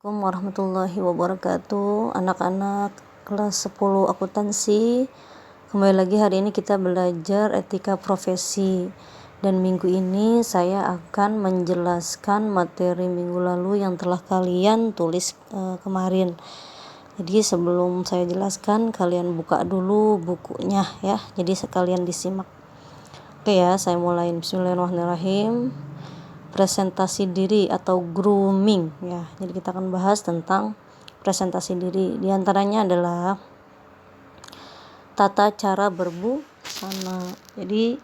Assalamualaikum warahmatullahi wabarakatuh. Anak-anak kelas 10 akuntansi, kembali lagi hari ini kita belajar etika profesi. Dan minggu ini saya akan menjelaskan materi minggu lalu yang telah kalian tulis kemarin. Jadi sebelum saya jelaskan, kalian buka dulu bukunya ya. Jadi sekalian disimak. Oke ya, saya mulai. Bismillahirrahmanirrahim. Presentasi diri atau grooming ya. Jadi kita akan bahas tentang presentasi diri. Di antaranya adalah tata cara berbusana. Jadi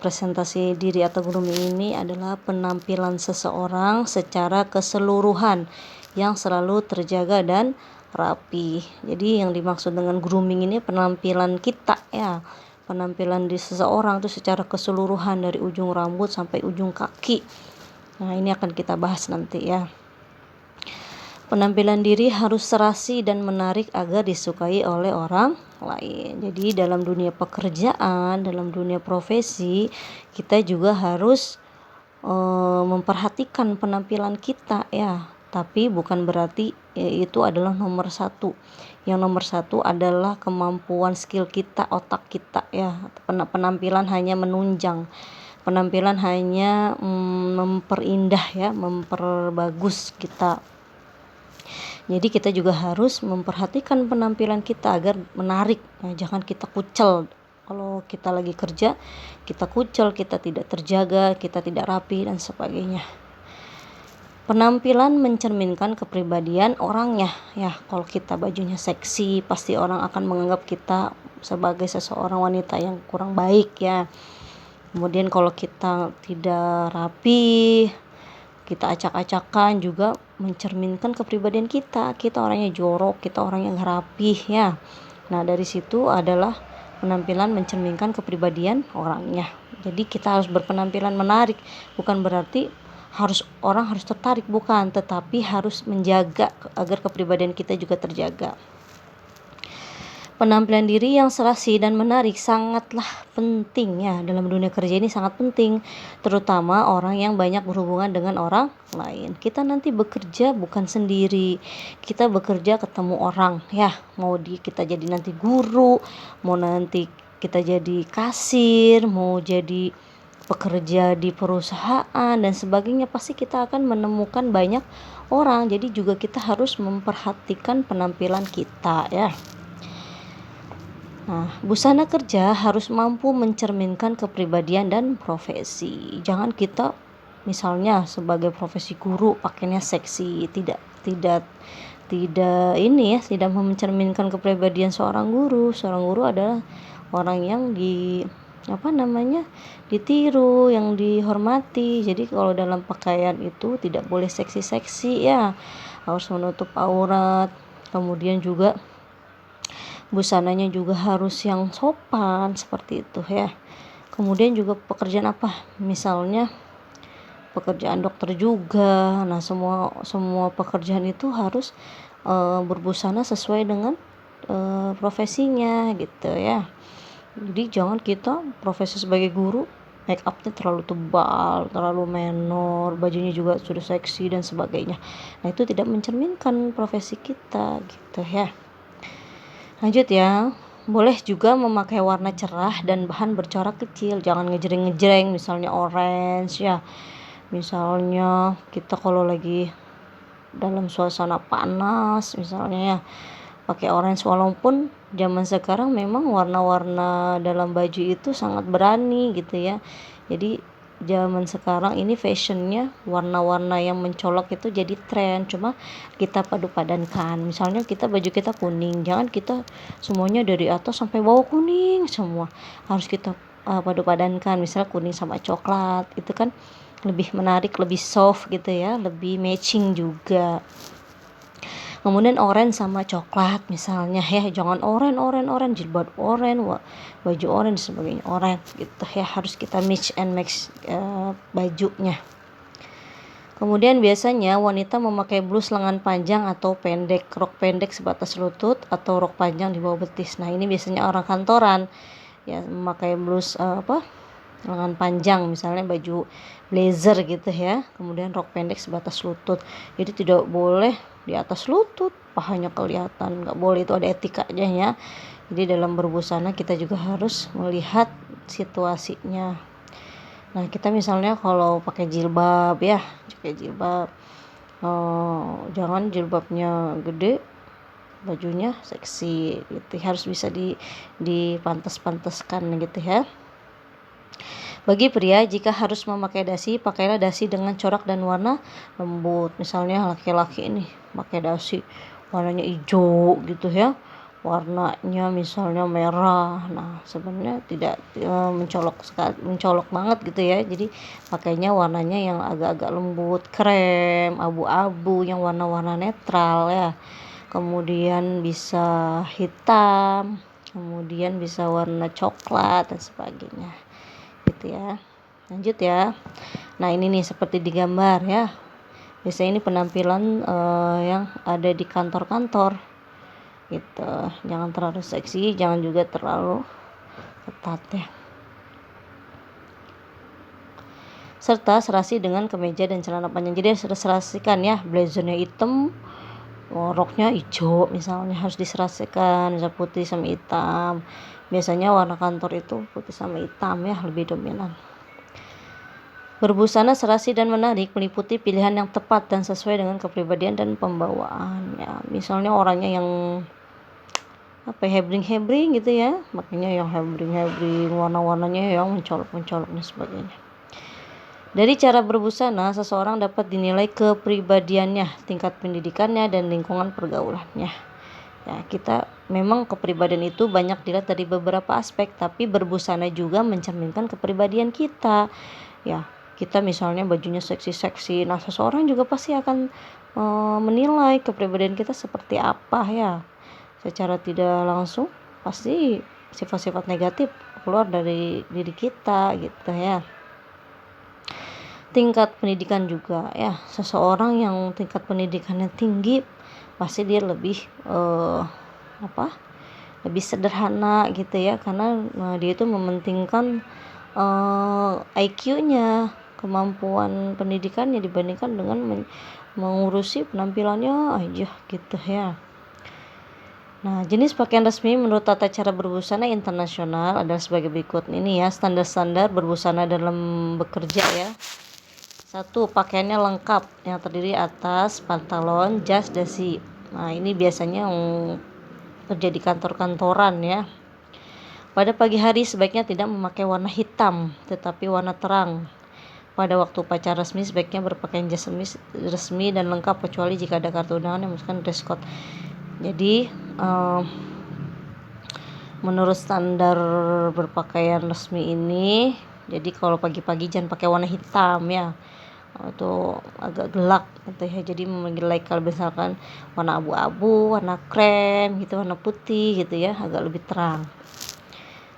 presentasi diri atau grooming ini adalah penampilan seseorang secara keseluruhan yang selalu terjaga dan rapi. Jadi yang dimaksud dengan grooming ini penampilan kita ya. Penampilan di seseorang itu secara keseluruhan dari ujung rambut sampai ujung kaki. Nah, ini akan kita bahas nanti ya. Penampilan diri harus serasi dan menarik agar disukai oleh orang lain. Jadi dalam dunia pekerjaan, dalam dunia profesi, kita juga harus memperhatikan penampilan kita ya. Tapi bukan berarti itu adalah nomor satu. Yang nomor satu adalah kemampuan skill kita, otak kita ya. Penampilan hanya menunjang, penampilan hanya memperindah ya, memperbagus kita. Jadi kita juga harus memperhatikan penampilan kita agar menarik. Nah, jangan kita kucel. Kalau kita lagi kerja, kita kucel, kita tidak terjaga, kita tidak rapi dan sebagainya. Penampilan mencerminkan kepribadian orangnya ya. Kalau kita bajunya seksi, pasti orang akan menganggap kita sebagai seseorang wanita yang kurang baik ya. Kemudian kalau kita tidak rapi, kita acak-acakan, juga mencerminkan kepribadian kita. Kita orangnya jorok, kita orang yang rapih ya. Nah, dari situ adalah penampilan mencerminkan kepribadian orangnya. Jadi kita harus berpenampilan menarik, bukan berarti orang harus tertarik, bukan, tetapi harus menjaga agar kepribadian kita juga terjaga. Penampilan diri yang serasi dan menarik sangatlah penting ya. Dalam dunia kerja ini sangat penting, terutama orang yang banyak berhubungan dengan orang lain. Kita nanti bekerja bukan sendiri, kita bekerja ketemu orang ya. Mau kita jadi nanti guru, mau nanti kita jadi kasir, mau jadi pekerja di perusahaan dan sebagainya, pasti kita akan menemukan banyak orang. Jadi juga kita harus memperhatikan penampilan kita ya. Nah, busana kerja harus mampu mencerminkan kepribadian dan profesi. Jangan kita misalnya sebagai profesi guru pakainya seksi, tidak ini ya, tidak mencerminkan kepribadian seorang guru. Seorang guru adalah orang yang ditiru, yang dihormati. Jadi kalau dalam pakaian itu tidak boleh seksi-seksi ya, harus menutup aurat. Kemudian juga busananya juga harus yang sopan seperti itu ya. Kemudian juga pekerjaan apa, misalnya pekerjaan dokter juga. Nah, semua pekerjaan itu harus berbusana sesuai dengan profesinya gitu ya. Jadi jangan kita profesi sebagai guru make upnya terlalu tebal, terlalu menor, bajunya juga sudah seksi dan sebagainya. Nah, itu tidak mencerminkan profesi kita gitu ya. Lanjut ya. Boleh juga memakai warna cerah dan bahan bercorak kecil, jangan ngejreng-ngejreng, misalnya orange ya. Misalnya kita kalau lagi dalam suasana panas misalnya ya, pakai orange. Walaupun zaman sekarang memang warna-warna dalam baju itu sangat berani gitu ya. Jadi zaman sekarang ini fashionnya warna-warna yang mencolok itu jadi tren. Cuma kita padu-padankan. Misalnya baju kita kuning, jangan kita semuanya dari atas sampai bawah kuning semua. Harus kita padu-padankan. Misalnya kuning sama coklat, itu kan lebih menarik, lebih soft gitu ya, lebih matching juga. Kemudian orange sama coklat misalnya ya, jangan orange, jilbab orange, baju orange dan sebagainya, orange gitu ya. Harus kita mix and match bajunya. Kemudian biasanya wanita memakai blus lengan panjang atau pendek, rok pendek sebatas lutut atau rok panjang di bawah betis. Nah, ini biasanya orang kantoran ya memakai blus lengan panjang, misalnya baju blazer gitu ya, kemudian rok pendek sebatas lutut. Jadi tidak boleh di atas lutut, pahanya kelihatan, nggak boleh, itu ada etikanya ya. Jadi dalam berbusana kita juga harus melihat situasinya. Nah, kita misalnya kalau pakai jilbab ya, jangan jilbabnya gede, bajunya seksi gitu, harus bisa dipantas-pantaskan gitu ya. Bagi pria, jika harus memakai dasi, pakailah dasi dengan corak dan warna lembut. Misalnya laki-laki ini pakai dasi warnanya hijau gitu ya, warnanya misalnya merah. Nah, sebenarnya tidak mencolok banget gitu ya. Jadi pakainya warnanya yang agak-agak lembut, krem, abu-abu, yang warna-warna netral ya. Kemudian bisa hitam, kemudian bisa warna coklat dan sebagainya gitu ya. Lanjut ya. Nah, ini nih seperti di gambar ya. Biasanya ini penampilan yang ada di kantor-kantor gitu. Jangan terlalu seksi, jangan juga terlalu ketat ya. Serta serasi dengan kemeja dan celana panjang. Jadi serasikan ya, blazernya hitam, roknya hijau misalnya, harus diserasikan, misal putih sama hitam. Biasanya warna kantor itu putih sama hitam ya, lebih dominan. Berbusana serasi dan menarik meliputi pilihan yang tepat dan sesuai dengan kepribadian dan pembawaan ya. Misalnya orangnya yang hebring gitu ya, makanya yang hebring, warna-warnanya yang mencolok dan sebagainya. Dari cara berbusana, seseorang dapat dinilai kepribadiannya, tingkat pendidikannya, dan lingkungan pergaulannya. Ya, kita memang kepribadian itu banyak dilihat dari beberapa aspek, tapi berbusana juga mencerminkan kepribadian kita. Ya, kita misalnya bajunya seksi-seksi, nah seseorang juga pasti akan menilai kepribadian kita seperti apa ya. Secara tidak langsung pasti sifat-sifat negatif keluar dari diri kita gitu ya. Tingkat pendidikan juga ya, seseorang yang tingkat pendidikannya tinggi pasti dia lebih lebih sederhana gitu ya, karena dia itu mementingkan IQ-nya, kemampuan pendidikannya dibandingkan dengan mengurusi penampilannya aja gitu ya. Nah, jenis pakaian resmi menurut tata cara berbusana internasional adalah sebagai berikut. Ini ya, standar-standar berbusana dalam bekerja ya. 1. Pakaiannya lengkap yang terdiri atas pantalon, jas, dasi. Nah, ini biasanya yang kerja di kantor-kantoran ya. Pada pagi hari sebaiknya tidak memakai warna hitam, tetapi warna terang. Pada waktu upacara resmi sebaiknya berpakaian jas resmi dan lengkap, kecuali jika ada kartu undangan yang misalkan dress code. Jadi menurut standar berpakaian resmi ini, jadi kalau pagi-pagi jangan pakai warna hitam ya, itu agak gelap gitu ya. Jadi memilih kalau misalkan warna abu-abu, warna krem gitu, warna putih gitu ya, agak lebih terang.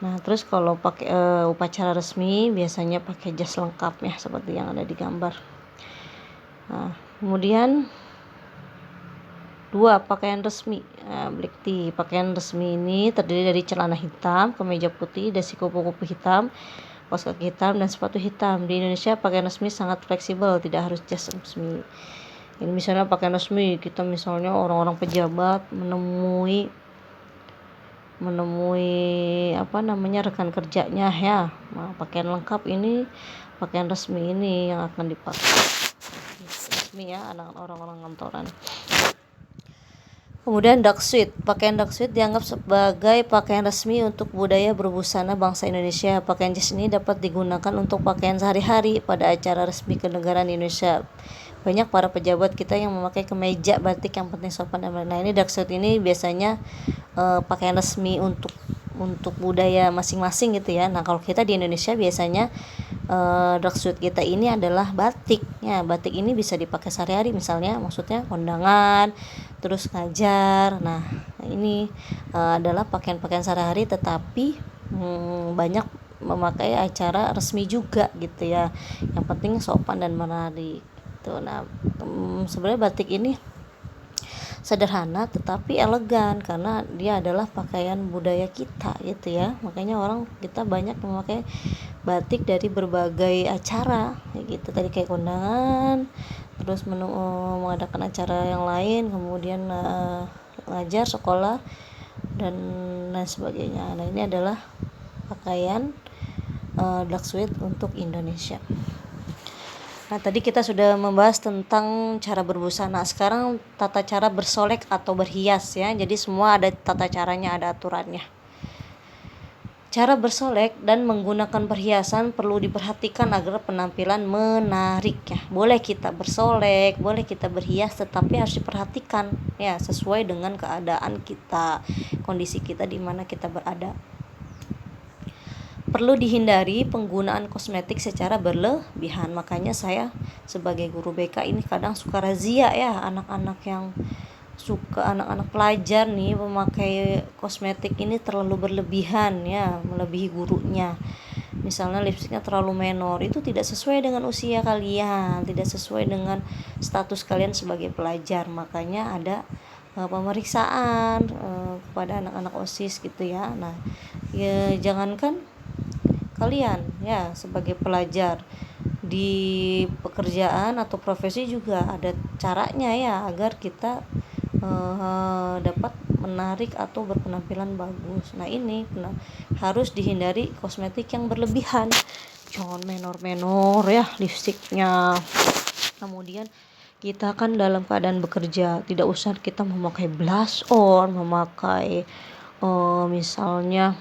Nah, terus kalau pakai upacara resmi biasanya pakai jas lengkap ya, seperti yang ada di gambar. Nah, kemudian 2. Pakaian resmi. Nah, black tee. Pakaian resmi ini terdiri dari celana hitam, kemeja putih, dasi kupu-kupu hitam, kaos kaki hitam, dan sepatu hitam. Di Indonesia pakaian resmi sangat fleksibel, tidak harus jas resmi. Ini misalnya pakaian resmi, kita misalnya orang-orang pejabat menemui rekan kerjanya ya. Nah, pakaian lengkap ini, pakaian resmi ini yang akan dipakai. Resmi ya, orang-orang kantoran. Kemudian dark suit. Pakaian dark suit dianggap sebagai pakaian resmi untuk budaya berbusana bangsa Indonesia. Pakaian jas ini dapat digunakan untuk pakaian sehari-hari pada acara resmi kenegaraan Indonesia. Banyak para pejabat kita yang memakai kemeja batik yang penting sopan dan benar. Nah, ini dark suit ini biasanya pakaian resmi untuk budaya masing-masing gitu ya. Nah, kalau kita di Indonesia biasanya dark suit kita ini adalah batik ya. Batik ini bisa dipakai sehari-hari, misalnya maksudnya kondangan, terus ngajar. Nah, ini adalah pakaian-pakaian sehari-hari, tetapi banyak memakai acara resmi juga gitu ya. Yang penting sopan dan menarik gitu. Nah, sebenarnya batik ini sederhana tetapi elegan karena dia adalah pakaian budaya kita gitu ya. Makanya orang kita banyak memakai batik dari berbagai acara gitu, tadi kayak kondangan, terus mengadakan acara yang lain, kemudian ngajar sekolah dan lain sebagainya. Nah, ini adalah pakaian black suite untuk Indonesia. Nah, tadi kita sudah membahas tentang cara berbusana. Sekarang tata cara bersolek atau berhias ya. Jadi semua ada tata caranya, ada aturannya. Cara bersolek dan menggunakan perhiasan perlu diperhatikan agar penampilan menarik ya. Boleh kita bersolek, boleh kita berhias, tetapi harus diperhatikan ya, sesuai dengan keadaan kita, kondisi kita di mana kita berada. Perlu dihindari penggunaan kosmetik secara berlebihan. Makanya saya sebagai guru BK ini kadang suka razia ya, anak-anak pelajar nih memakai kosmetik ini terlalu berlebihan ya, melebihi gurunya. Misalnya lipstiknya terlalu menor, itu tidak sesuai dengan usia kalian, tidak sesuai dengan status kalian sebagai pelajar. Makanya ada pemeriksaan kepada anak-anak OSIS gitu ya. Nah, ya jangankan kalian ya sebagai pelajar, di pekerjaan atau profesi juga ada caranya ya, agar kita dapat menarik atau berpenampilan bagus. Nah, ini harus dihindari kosmetik yang berlebihan, jangan menor-menor ya lipstiknya. Kemudian kita kan dalam keadaan bekerja, tidak usah kita memakai blush on, memakai misalnya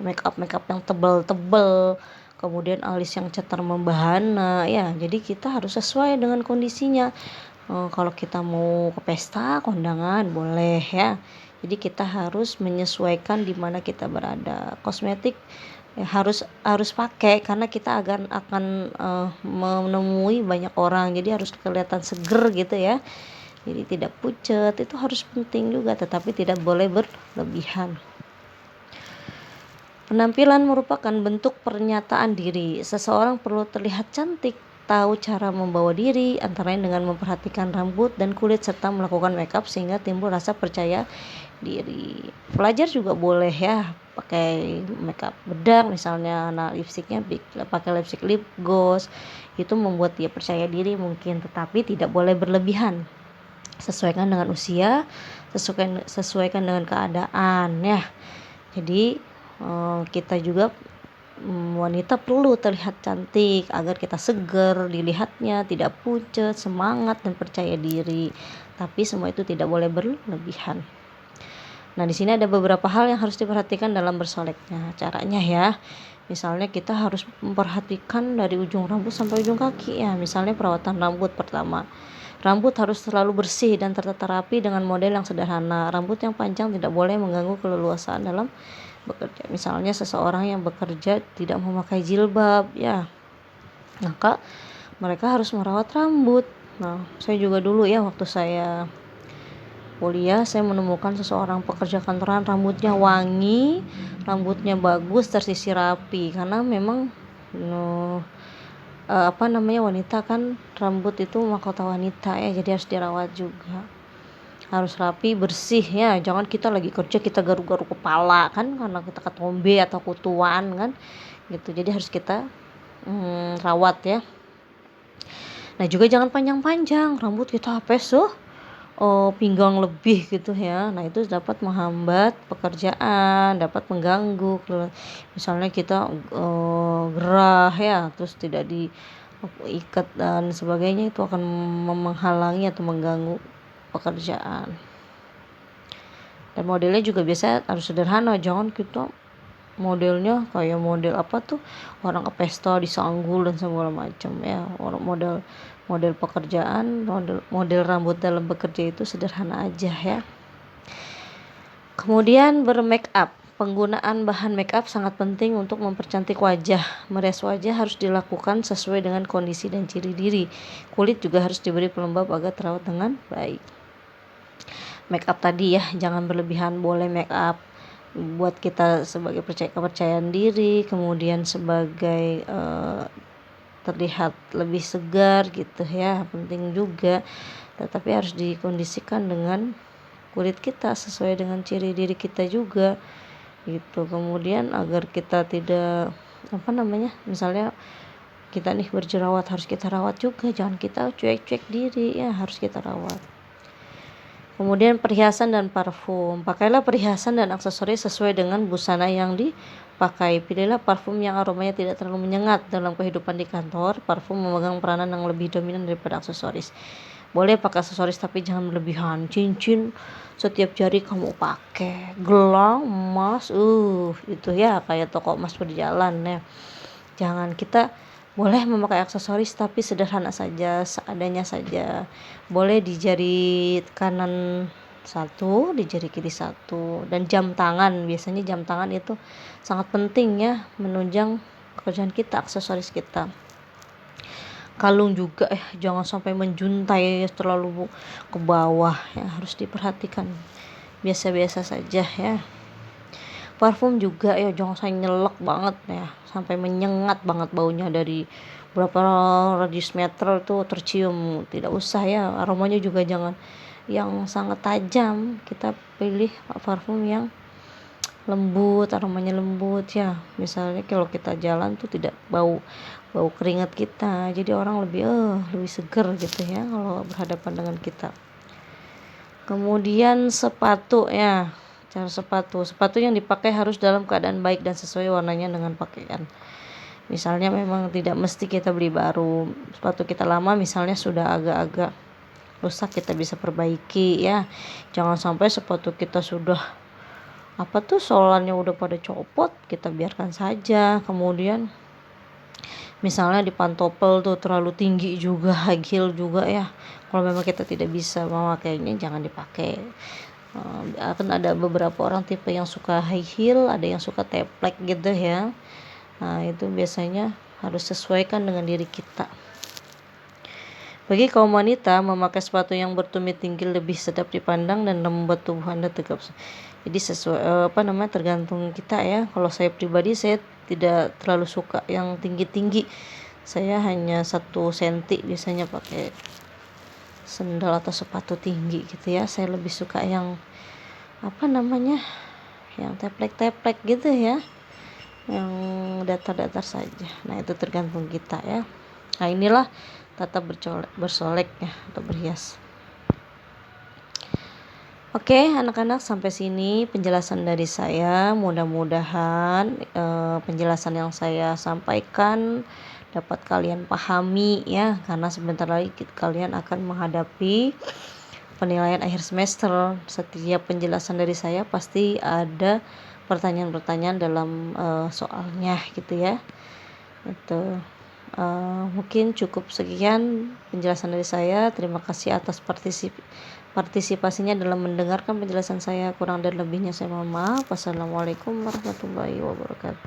make up yang tebal-tebal, kemudian alis yang cetar membahana ya. Jadi kita harus sesuai dengan kondisinya. Kalau kita mau ke pesta kondangan boleh ya. Jadi kita harus menyesuaikan di mana kita berada. Kosmetik ya, harus pakai karena kita akan menemui banyak orang, jadi harus kelihatan seger gitu ya. Jadi tidak pucat, itu harus penting juga, tetapi tidak boleh berlebihan. Penampilan merupakan bentuk pernyataan diri. Seseorang perlu terlihat cantik, tahu cara membawa diri, antara lain dengan memperhatikan rambut dan kulit serta melakukan makeup sehingga timbul rasa percaya diri. Pelajar juga boleh ya pakai makeup bedak, misalnya lipstiknya pakai lipstik lip gloss, itu membuat dia percaya diri mungkin, tetapi tidak boleh berlebihan. Sesuaikan dengan usia, sesuaikan dengan keadaan ya. Jadi kita juga wanita perlu terlihat cantik agar kita seger dilihatnya, tidak pucat, semangat dan percaya diri. Tapi semua itu tidak boleh berlebihan. Nah, di sini ada beberapa hal yang harus diperhatikan dalam bersoleknya. Caranya ya, misalnya kita harus memperhatikan dari ujung rambut sampai ujung kaki ya. Misalnya perawatan rambut pertama. Rambut harus selalu bersih dan tertata rapi dengan model yang sederhana. Rambut yang panjang tidak boleh mengganggu keleluasaan dalam bekerja. Misalnya seseorang yang bekerja tidak memakai jilbab ya, maka mereka harus merawat rambut. Nah, saya juga dulu ya waktu saya kuliah, saya menemukan seseorang pekerja kantoran rambutnya wangi, rambutnya bagus, tersisir rapi, karena memang wanita kan rambut itu mahkota wanita ya, jadi harus dirawat juga, harus rapi bersih ya. Jangan kita lagi kerja kita garuk-garuk kepala kan, karena kita ketombe atau kutuan kan gitu. Jadi harus kita rawat ya. Nah, juga jangan panjang-panjang rambut kita, pinggang lebih gitu ya. Nah, itu dapat menghambat pekerjaan, dapat mengganggu. Misalnya kita gerah ya, terus tidak diikat dan sebagainya, itu akan menghalangi atau mengganggu pekerjaan. Dan modelnya juga biasa harus sederhana, jangan kita modelnya kayak model orang ke pesta disanggul dan segala macam ya. Orang model pekerjaan, model rambut dalam bekerja itu sederhana aja ya. Kemudian bermake up. Penggunaan bahan make up sangat penting untuk mempercantik wajah. Merias wajah harus dilakukan sesuai dengan kondisi dan ciri diri. Kulit juga harus diberi pelembab agar terawat dengan baik. Make up tadi ya, jangan berlebihan. Boleh make up buat kita sebagai kepercayaan diri, kemudian sebagai terlihat lebih segar gitu ya, penting juga. Tetapi harus dikondisikan dengan kulit kita, sesuai dengan ciri diri kita juga gitu. Kemudian agar kita tidak misalnya kita nih berjerawat, harus kita rawat juga, jangan kita cuek-cuek diri ya, harus kita rawat. Kemudian perhiasan dan parfum, pakailah perhiasan dan aksesoris sesuai dengan busana yang dipakai. Pilihlah parfum yang aromanya tidak terlalu menyengat. Dalam kehidupan di kantor, parfum memegang peranan yang lebih dominan daripada aksesoris. Boleh pakai aksesoris tapi jangan berlebihan. Cincin setiap jari kamu pakai, gelang emas, itu ya kayak toko emas berjalan ya. Jangan, kita boleh memakai aksesoris tapi sederhana saja, seadanya saja. Boleh di jari kanan satu, di jari kiri satu. Dan jam tangan, biasanya jam tangan itu sangat penting ya, menunjang pekerjaan kita, aksesoris kita. Kalung juga jangan sampai menjuntai terlalu ke bawah ya, harus diperhatikan. Biasa-biasa saja ya. Parfum juga ya jangan sampai nyelek banget ya, sampai menyengat banget baunya, dari berapa radius meter itu tercium, tidak usah ya. Aromanya juga jangan yang sangat tajam, kita pilih parfum yang lembut, aromanya lembut ya. Misalnya kalau kita jalan tuh tidak bau keringat kita, jadi orang lebih seger gitu ya kalau berhadapan dengan kita. Kemudian sepatu ya, cara sepatu yang dipakai harus dalam keadaan baik dan sesuai warnanya dengan pakaian. Misalnya memang tidak mesti kita beli baru, sepatu kita lama misalnya sudah agak-agak rusak, kita bisa perbaiki ya. Jangan sampai sepatu kita sudah solannya udah pada copot, kita biarkan saja. Kemudian misalnya di pantopel tuh terlalu tinggi juga, high heel juga ya, kalau memang kita tidak bisa memakainya jangan dipakai. Akan ada beberapa orang tipe yang suka high heel, ada yang suka teplek gitu ya. Nah itu biasanya harus sesuaikan dengan diri kita. Bagi kaum wanita, memakai sepatu yang bertumit tinggi lebih sedap dipandang dan membuat tubuh Anda tegap. Jadi sesuai tergantung kita ya. Kalau saya pribadi, saya tidak terlalu suka yang tinggi-tinggi. Saya hanya 1 senti biasanya pakai sendal atau sepatu tinggi gitu ya. Saya lebih suka yang yang teplek-teplek gitu ya, yang datar-datar saja. Nah itu tergantung kita ya. Nah inilah tata bersolek ya, atau berhias. Oke anak-anak, sampai sini penjelasan dari saya. Mudah-mudahan penjelasan yang saya sampaikan dapat kalian pahami ya, karena sebentar lagi kalian akan menghadapi penilaian akhir semester. Setiap penjelasan dari saya pasti ada pertanyaan-pertanyaan dalam soalnya gitu ya. Itu mungkin cukup sekian penjelasan dari saya. Terima kasih atas partisipasinya dalam mendengarkan penjelasan saya. Kurang dan lebihnya saya mohon maaf. Wassalamualaikum warahmatullahi wabarakatuh.